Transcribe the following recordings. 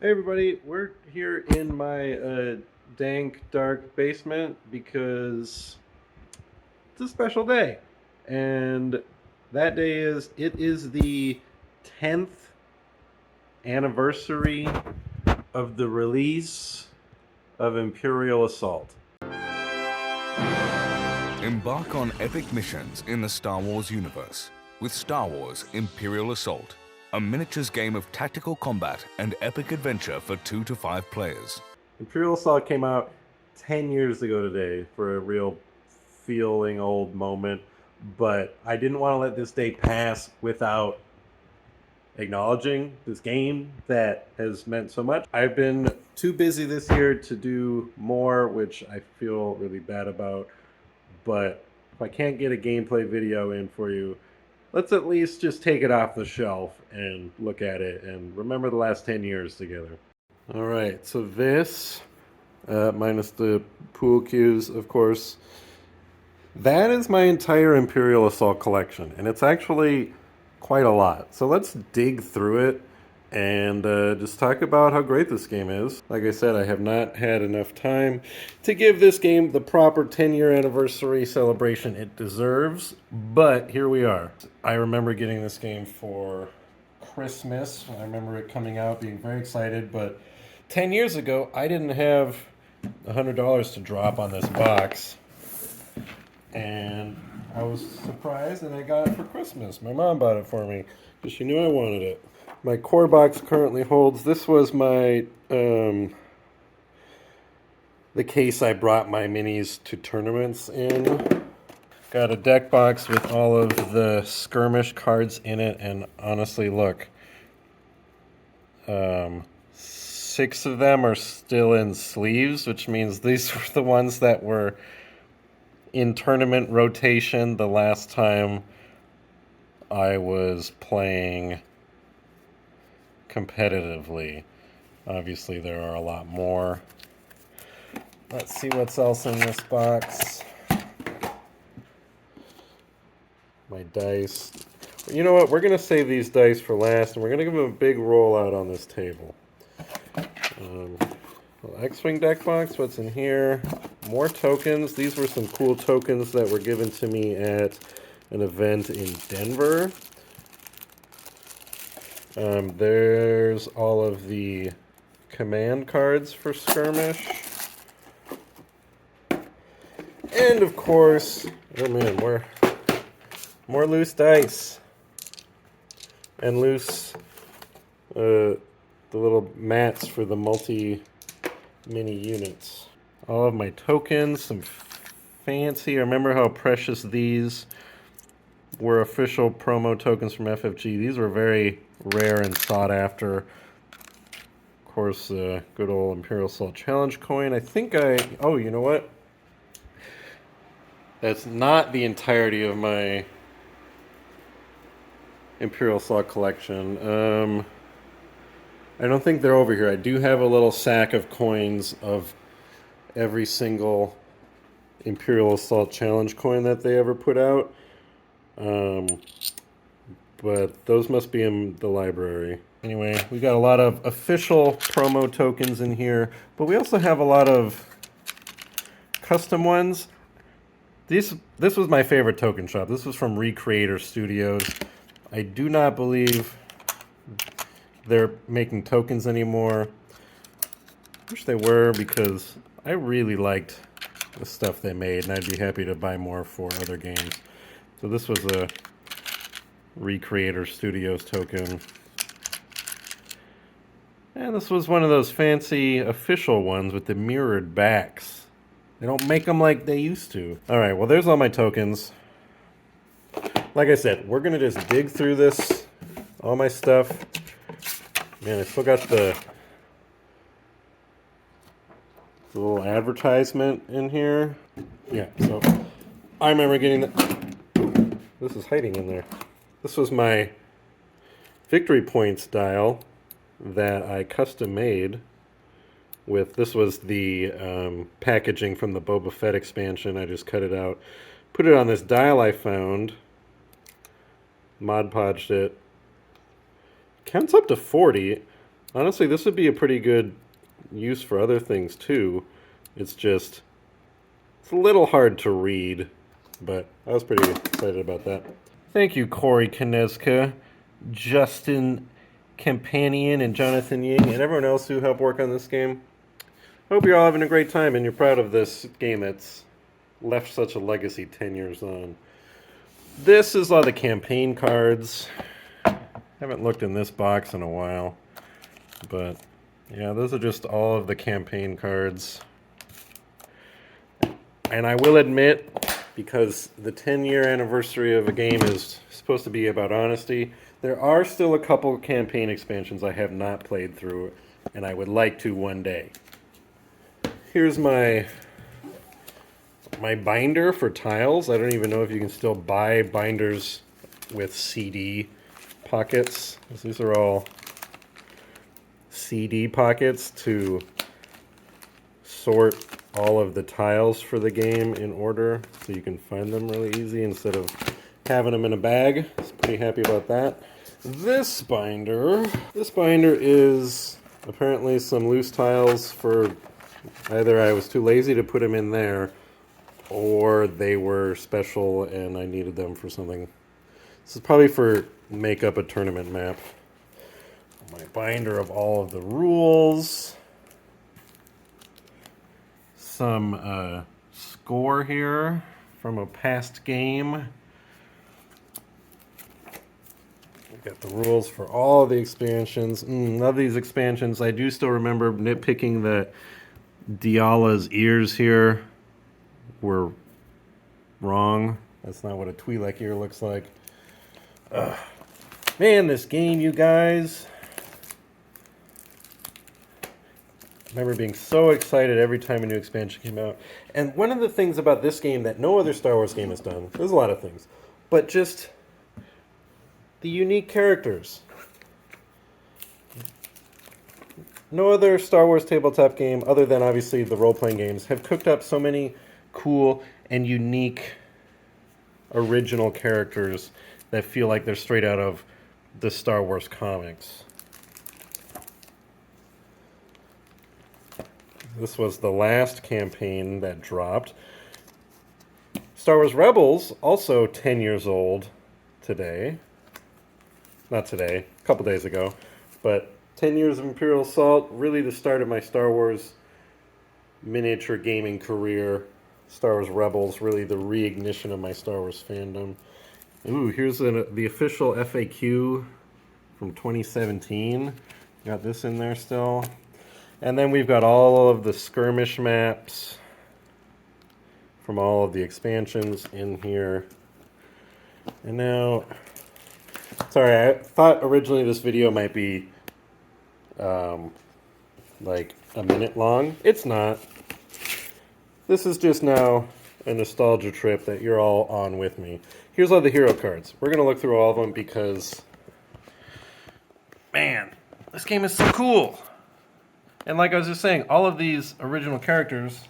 Hey everybody, we're here in my dank, dark basement because it's a special day. And that day it is the 10th anniversary of the release of Imperial Assault. Embark on epic missions in the Star Wars universe with Star Wars Imperial Assault, a miniatures game of tactical combat and epic adventure for 2 to 5 players. Imperial Assault came out 10 years ago today for a real feeling old moment, but I didn't want to let this day pass without acknowledging this game that has meant so much. I've been too busy this year to do more, which I feel really bad about, but if I can't get a gameplay video in for you, let's at least just take it off the shelf and look at it and remember the last 10 years together. All right, so this, minus the pool cues, of course, that is my entire Imperial Assault collection, and it's actually quite a lot. So let's dig through it and just talk about how great this game is. Like I said, I have not had enough time to give this game the proper 10-year anniversary celebration it deserves, but here we are. I remember getting this game for Christmas. I remember it coming out, being very excited, but 10 years ago, I didn't have $100 to drop on this box. And I was surprised, and I got it for Christmas. My mom bought it for me because she knew I wanted it. My core box currently holds, this was my, the case I brought my minis to tournaments in. Got a deck box with all of the Skirmish cards in it, and honestly, look, 6 of them are still in sleeves, which means these were the ones that were in tournament rotation the last time I was playing competitively. Obviously, there are a lot more. Let's see what's else in this box. My dice. You know what? We're going to save these dice for last, and we're going to give them a big rollout on this table. X-Wing deck box, what's in here? More tokens. These were some cool tokens that were given to me at an event in Denver. There's all of the command cards for Skirmish. And of course, oh man, more loose dice. And loose, the little mats for the mini units. All of my tokens, some fancy. I remember how precious these were official promo tokens from FFG. These were very rare and sought after. Of course, good old Imperial Assault Challenge coin. I think oh, you know what? That's not the entirety of my Imperial Assault collection. I don't think they're over here. I do have a little sack of coins of every single Imperial Assault Challenge coin that they ever put out. But those must be in the library. Anyway, we got a lot of official promo tokens in here, but we also have a lot of custom ones. This was my favorite token shop. This was from Recreator Studios. I do not believe they're making tokens anymore. Wish they were, because I really liked the stuff they made, and I'd be happy to buy more for other games. So this was a Recreator Studios token. And this was one of those fancy official ones with the mirrored backs. They don't make them like they used to. Alright, well there's all my tokens. Like I said, we're going to just dig through this, all my stuff. Man, I still got the little advertisement in here. Yeah, so I remember getting that. This is hiding in there. This was my victory points dial that I custom made with. This was the packaging from the Boba Fett expansion. I just cut it out, put it on this dial I found, Mod Podged it. Counts up to 40. Honestly, this would be a pretty good use for other things too. It's just, it's a little hard to read, but I was pretty excited about that. Thank you, Corey Kineska, Justin Campanian, and Jonathan Ying, and everyone else who helped work on this game. Hope you're all having a great time and you're proud of this game that's left such a legacy 10 years on. This is all the campaign cards. Haven't looked in this box in a while, but yeah, those are just all of the campaign cards. And I will admit, because the 10-year anniversary of a game is supposed to be about honesty, there are still a couple campaign expansions I have not played through, and I would like to one day. Here's my binder for tiles. I don't even know if you can still buy binders with CD pockets. These are all CD pockets to sort all of the tiles for the game in order so you can find them really easy instead of having them in a bag. I was pretty happy about that. This binder is apparently some loose tiles for either I was too lazy to put them in there or they were special and I needed them for something. This is probably for make up a tournament map. My binder of all of the rules. Some score here from a past game. Got the rules for all of the expansions. Love these expansions. I do still remember nitpicking that Diala's ears here were wrong. That's not what a Twi'lek ear looks like. Man, this game, you guys. I remember being so excited every time a new expansion came out. And one of the things about this game that no other Star Wars game has done, there's a lot of things, but just the unique characters. No other Star Wars tabletop game, other than obviously the role-playing games, have cooked up so many cool and unique original characters that feel like they're straight out of the Star Wars comics. This was the last campaign that dropped. Star Wars Rebels, also 10 years old today. Not today, a couple days ago. But 10 years of Imperial Assault, really the start of my Star Wars miniature gaming career. Star Wars Rebels, really the reignition of my Star Wars fandom. Ooh, here's the official FAQ from 2017. Got this in there still. And then we've got all of the skirmish maps from all of the expansions in here. And now, sorry, I thought originally this video might be like a minute long. It's not. This is just now a nostalgia trip that you're all on with me. Here's all the hero cards. We're going to look through all of them because, man, this game is so cool. And like I was just saying, all of these original characters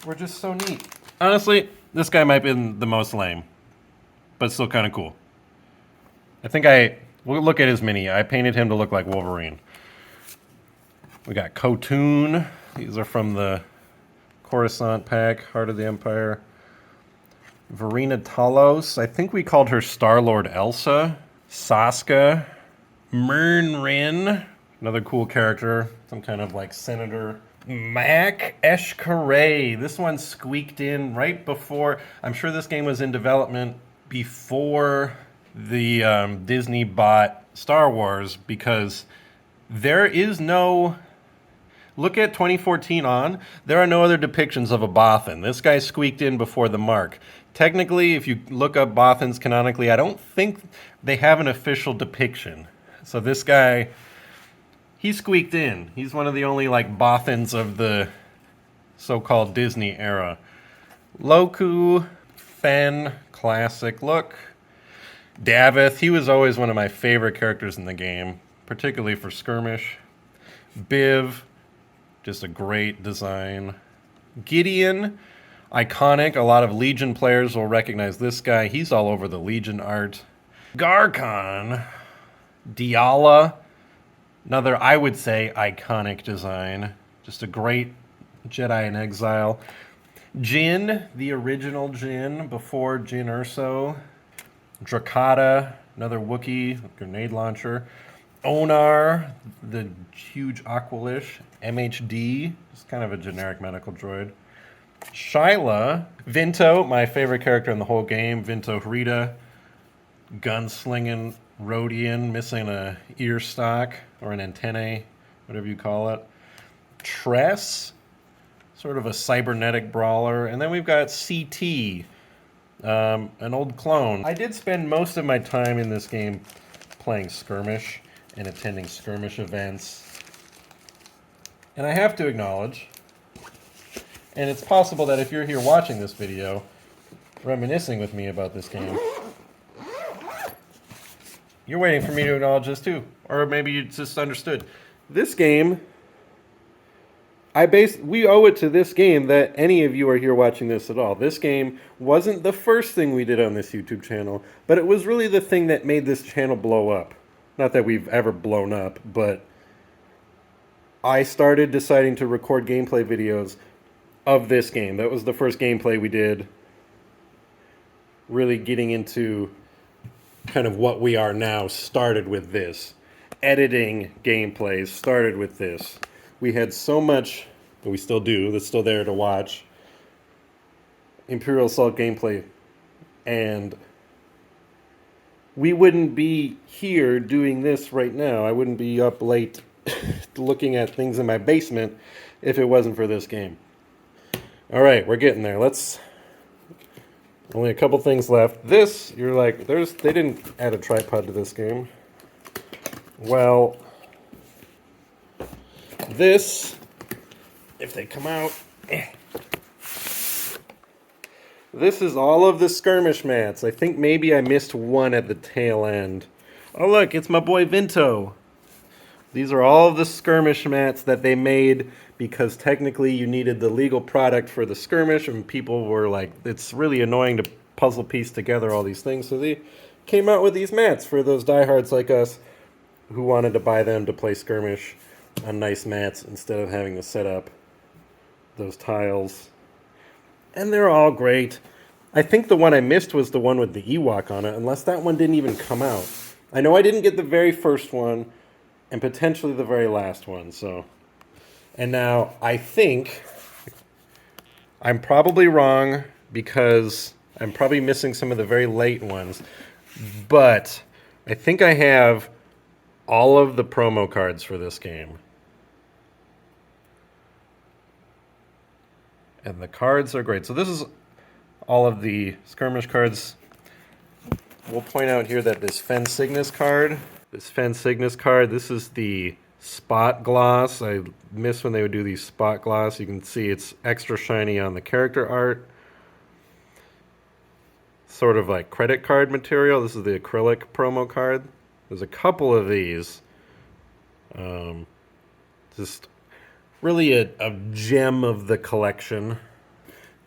were just so neat. Honestly, this guy might have been the most lame, but still kind of cool. I think we'll look at his mini. I painted him to look like Wolverine. We got Kotun. These are from the Coruscant pack, Heart of the Empire. Verena Talos. I think we called her Star-Lord Elsa. Saska. Mern Rin. Another cool character. Some kind of like senator. Mac Eshkare. This one squeaked in right before. I'm sure this game was in development before the Disney bought Star Wars, because there is no... Look at 2014 on. There are no other depictions of a Bothan. This guy squeaked in before the mark. Technically, if you look up Bothans canonically, I don't think they have an official depiction. So this guy, he squeaked in. He's one of the only like Bothans of the so-called Disney era. Loku, Fen, classic look. Davith, he was always one of my favorite characters in the game, particularly for Skirmish. Biv, just a great design. Gideon, iconic. A lot of Legion players will recognize this guy. He's all over the Legion art. Garkon, Diala, Another, I would say, iconic design. Just a great Jedi in Exile. Jin, the original Jin, before Jin Urso. Drakata, another Wookiee grenade launcher. Onar, the huge Aqualish. MHD, just kind of a generic medical droid. Shyla. Vinto, my favorite character in the whole game. Vinto Hrita. Gunslinging Rhodian, missing a ear stock or an antennae, whatever you call it. Tress, sort of a cybernetic brawler. And then we've got CT, an old clone. I did spend most of my time in this game playing Skirmish and attending Skirmish events. And I have to acknowledge, and it's possible that if you're here watching this video, reminiscing with me about this game, you're waiting for me to acknowledge this too. Or maybe you just understood. This game, we owe it to this game that any of you are here watching this at all. This game wasn't the first thing we did on this YouTube channel, but it was really the thing that made this channel blow up. Not that we've ever blown up, but I started deciding to record gameplay videos of this game. That was the first gameplay we did, really getting into kind of what we are now started with this. Editing gameplays started with this. We had so much, we still do, that's still there to watch, Imperial Assault gameplay, and we wouldn't be here doing this right now. I wouldn't be up late looking at things in my basement if it wasn't for this game. All right, we're getting there. Only a couple things left. This, you're like, they didn't add a tripod to this game. Well, this, if they come out, this is all of the Skirmish mats. I think maybe I missed one at the tail end. Oh look, it's my boy Vinto. These are all of the Skirmish mats that they made because technically you needed the legal product for the Skirmish, and people were like, it's really annoying to puzzle piece together all these things, so they came out with these mats for those diehards like us who wanted to buy them to play Skirmish on nice mats instead of having to set up those tiles. And they're all great. I think the one I missed was the one with the Ewok on it, unless that one didn't even come out. I know I didn't get the very first one, and potentially the very last one, so. And now, I think I'm probably wrong because I'm probably missing some of the very late ones, but I think I have all of the promo cards for this game. And the cards are great. So this is all of the Skirmish cards. We'll point out here that this Fen Cygnus card, this is the spot gloss. I miss when they would do these spot gloss. You can see it's extra shiny on the character art. Sort of like credit card material. This is the acrylic promo card. There's a couple of these. Just really a gem of the collection.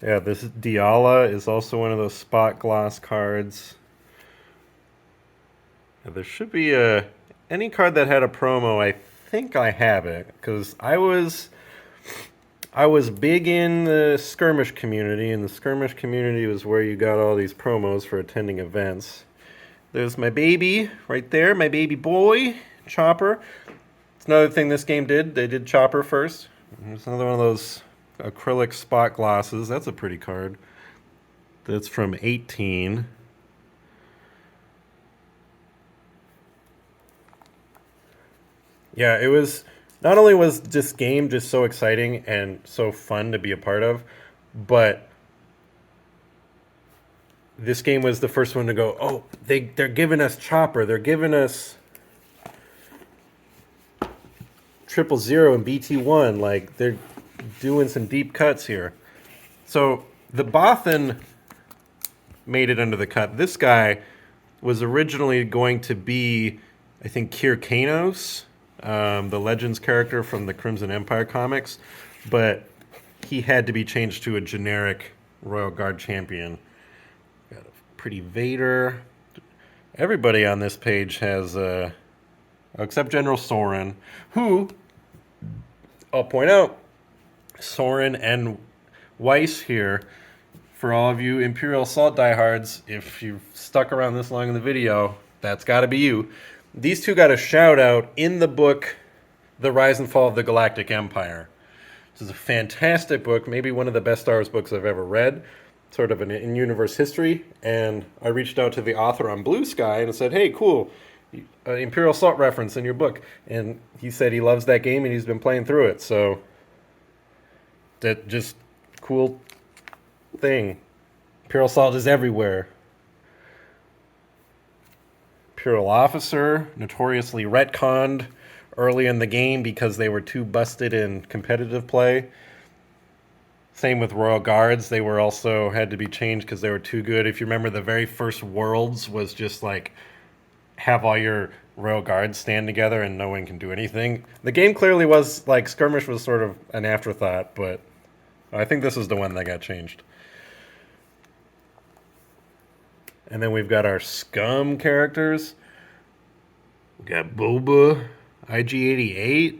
Yeah, this Diala is also one of those spot gloss cards. There should be any card that had a promo. I think I have it because I was big in the Skirmish community, and the Skirmish community was where you got all these promos for attending events. There's my baby right there, my baby boy, Chopper. It's another thing this game did. They did Chopper first. There's another one of those acrylic spot glosses. That's a pretty card. That's from 18. Yeah, it was, not only was this game just so exciting and so fun to be a part of, but this game was the first one to go, oh, they're giving us Chopper, they're giving us 000 and BT1, like, they're doing some deep cuts here. So, the Bothan made it under the cut. This guy was originally going to be, I think, Kir Kanos, the Legends character from the Crimson Empire comics, but he had to be changed to a generic Royal Guard champion. Got a pretty Vader. Everybody on this page has a except General Soren, who, I'll point out, Soren and Weiss here, for all of you Imperial Assault diehards, if you've stuck around this long in the video, that's got to be you. These two got a shout out in the book, The Rise and Fall of the Galactic Empire. This is a fantastic book, maybe one of the best Star Wars books I've ever read, sort of an in-universe history, and I reached out to the author on Blue Sky and said, hey, cool, Imperial Assault reference in your book, and he said he loves that game and he's been playing through it, so that just cool thing. Imperial Assault is everywhere. Imperial Officer, notoriously retconned early in the game because they were too busted in competitive play. Same with Royal Guards. They were also had to be changed because they were too good. If you remember, the very first Worlds was just like have all your Royal Guards stand together and no one can do anything. The game clearly was like Skirmish was sort of an afterthought, but I think this is the one that got changed. And then we've got our scum characters. We got Boba, IG-88.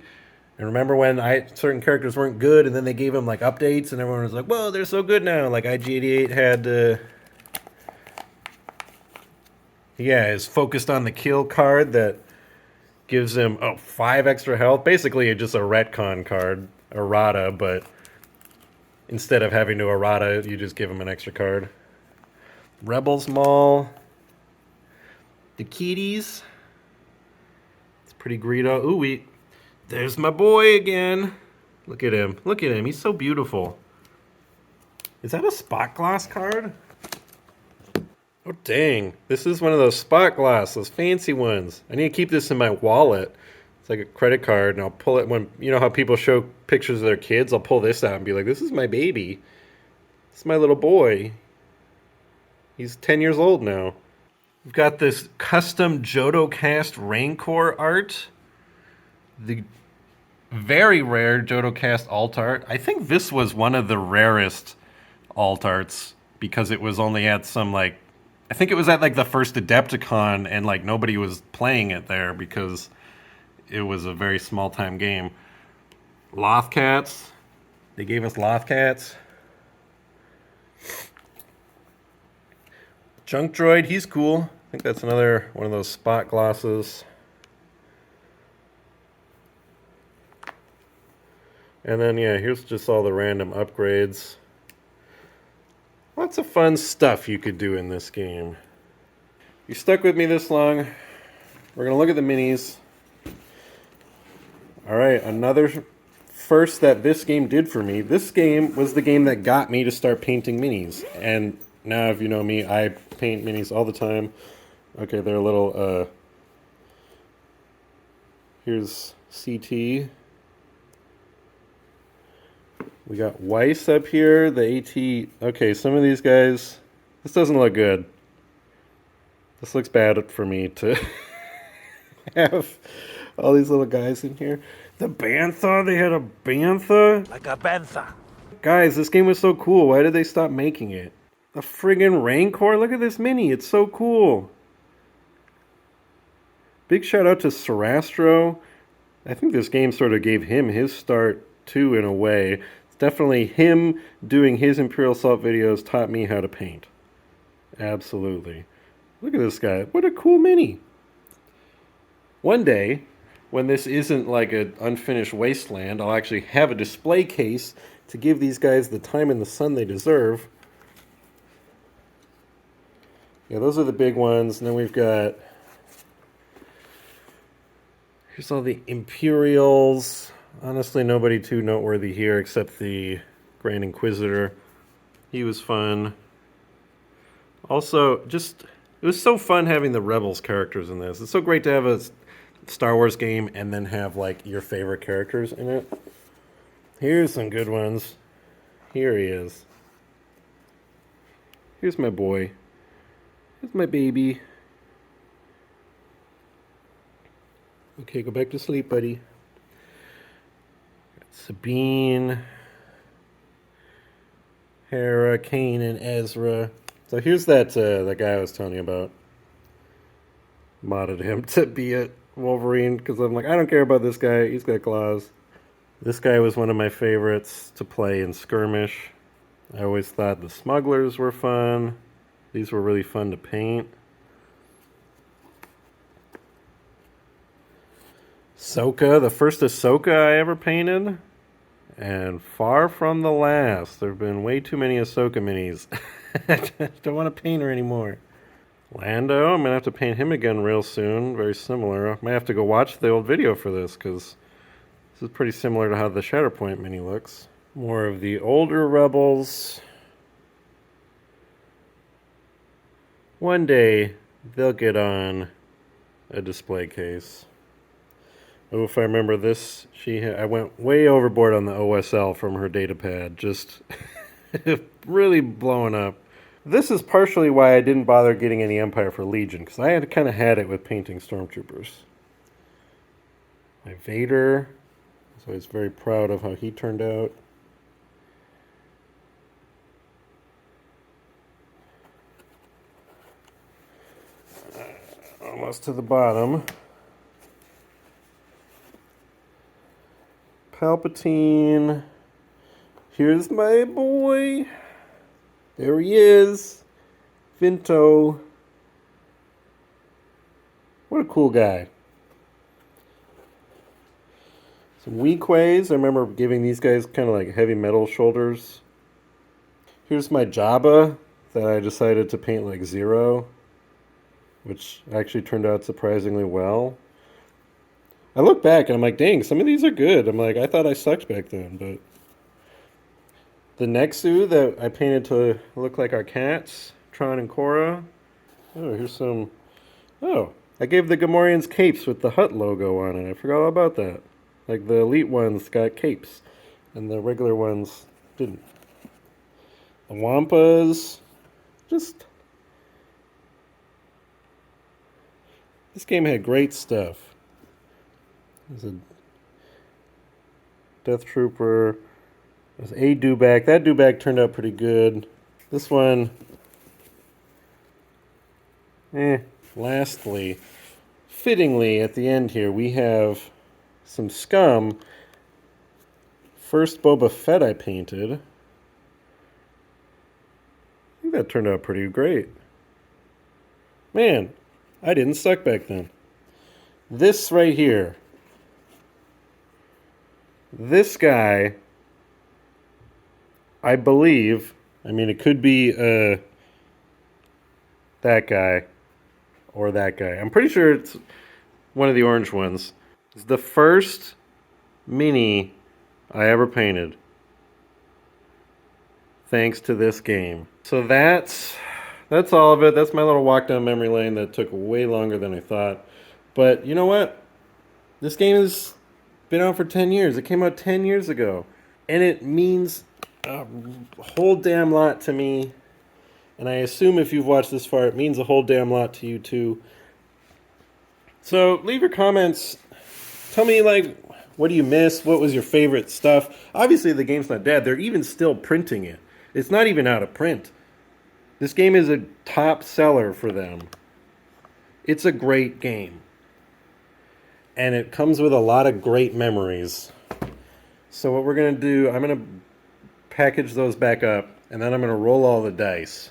And remember when certain characters weren't good, and then they gave them like updates, and everyone was like, "Whoa, they're so good now!" Like IG-88 had, is focused on the kill card that gives him 5 extra health. Basically, it's just a retcon card, errata, but instead of having to errata, you just give him an extra card. Rebels Maul, the Kitties. It's pretty Greedo. Ooh, there's my boy again. Look at him. Look at him. He's so beautiful. Is that a spot glass card? Oh, dang. This is one of those spot glass, those fancy ones. I need to keep this in my wallet. It's like a credit card, and I'll pull it when, you know how people show pictures of their kids? I'll pull this out and be like, this is my baby. This is my little boy. He's 10 years old now. We've got this custom Jodo cast Rancor art. The very rare Jodo cast alt art. I think this was one of the rarest alt arts because it was only at some like, I think it was at like the first Adepticon and like nobody was playing it there because it was a very small time game. Lothcats. They gave us Lothcats. Junk Droid, he's cool. I think that's another one of those spot glosses. And then, yeah, here's just all the random upgrades. Lots of fun stuff you could do in this game. You stuck with me this long. We're going to look at the minis. All right, another first that this game did for me. This game was the game that got me to start painting minis. And now, if you know me, I paint minis all the time. Okay, they're a little, here's CT. We got Weiss up here, the AT. Okay, some of these guys, this doesn't look good. This looks bad for me to have all these little guys in here. The Bantha, they had a Bantha? Like a bantha. Guys, this game was so cool. Why did they stop making it? The friggin' Rancor, look at this mini. It's so cool. Big shout out to Sarastro. I think this game sort of gave him his start too in a way. It's definitely him doing his Imperial Assault videos taught me how to paint. Absolutely. Look at this guy. What a cool mini. One day, when this isn't like an unfinished wasteland, I'll actually have a display case to give these guys the time in the sun they deserve. Yeah, those are the big ones. And then we've got, here's all the Imperials. Honestly, nobody too noteworthy here except the Grand Inquisitor. He was fun. Also, it was so fun having the Rebels characters in this. It's so great to have a Star Wars game and then have like your favorite characters in it. Here's some good ones. Here he is. Here's my boy. Here's my baby. Okay, go back to sleep, buddy. Sabine, Hera, Kanan, Ezra. So here's that guy I was telling you about. Modded him to be a Wolverine because I'm like, I don't care about this guy. He's got claws. This guy was one of my favorites to play in Skirmish. I always thought the smugglers were fun. These were really fun to paint. Ahsoka, the first Ahsoka I ever painted. And far from the last. There have been way too many Ahsoka minis. I don't want to paint her anymore. Lando, I'm going to have to paint him again real soon. Very similar. I might have to go watch the old video for this because this is pretty similar to how the Shatterpoint mini looks. More of the older Rebels. One day, they'll get on a display case. Oh, if I remember this, I went way overboard on the OSL from her data pad. Just really blowing up. This is partially why I didn't bother getting any Empire for Legion, because I had kind of had it with painting Stormtroopers. My Vader. So I was very proud of how he turned out. Almost to the bottom. Palpatine. Here's my boy. There he is. Vinto. What a cool guy. Some weak ways. I remember giving these guys kind of like heavy metal shoulders. Here's my Jabba that I decided to paint like Zero, which actually turned out surprisingly well. I look back and I'm like, dang, some of these are good. I'm like, I thought I sucked back then, but the Nexu that I painted to look like our cats, Tron and Korra. Oh, here's some. Oh, I gave the Gamorreans capes with the Hut logo on it. I forgot all about that. Like the elite ones got capes, and the regular ones didn't. The Wampas, just. This game had great stuff. There's a Death Trooper. There's a Dewback. That Dewback turned out pretty good. This one, Lastly, fittingly, at the end here, we have some scum. First Boba Fett I painted. I think that turned out pretty great. Man, I didn't suck back then. This right here. This guy, I believe, I mean, it could be that guy or that guy. I'm pretty sure it's one of the orange ones. It's the first mini I ever painted, thanks to this game. So that's all of it. That's my little walk down memory lane that took way longer than I thought. But you know what? This game has been out for 10 years. It came out 10 years ago. And it means a whole damn lot to me. And I assume if you've watched this far, it means a whole damn lot to you too. So leave your comments. Tell me, like, what do you miss? What was your favorite stuff? Obviously, the game's not dead. They're even still printing it. It's not even out of print. This game is a top seller for them. It's a great game. And it comes with a lot of great memories. So what we're going to do, I'm going to package those back up, and then I'm going to roll all the dice.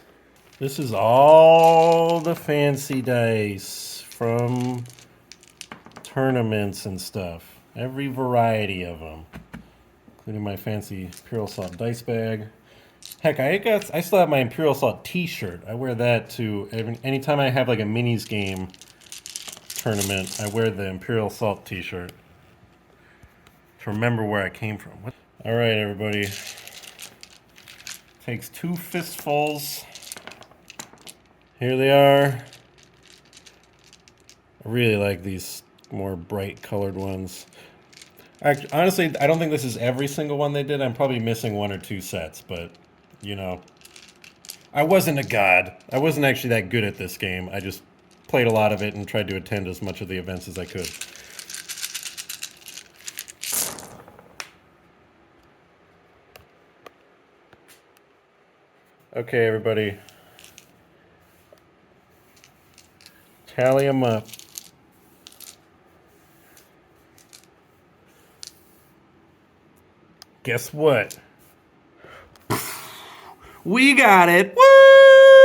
This is all the fancy dice from tournaments and stuff. Every variety of them. Including my fancy Imperial Assault dice bag. Heck, I still have my Imperial Assault t-shirt. I wear that to anytime I have like a minis game tournament, I wear the Imperial Assault t-shirt to remember where I came from. All right, everybody. Takes 2 fistfuls. Here they are. I really like these more bright colored ones. Honestly, I don't think this is every single one they did. I'm probably missing 1 or 2 sets, but, you know, I wasn't a god. I wasn't actually that good at this game. I just played a lot of it and tried to attend as much of the events as I could. Okay, everybody. Tally them up. Guess what? We got it! What?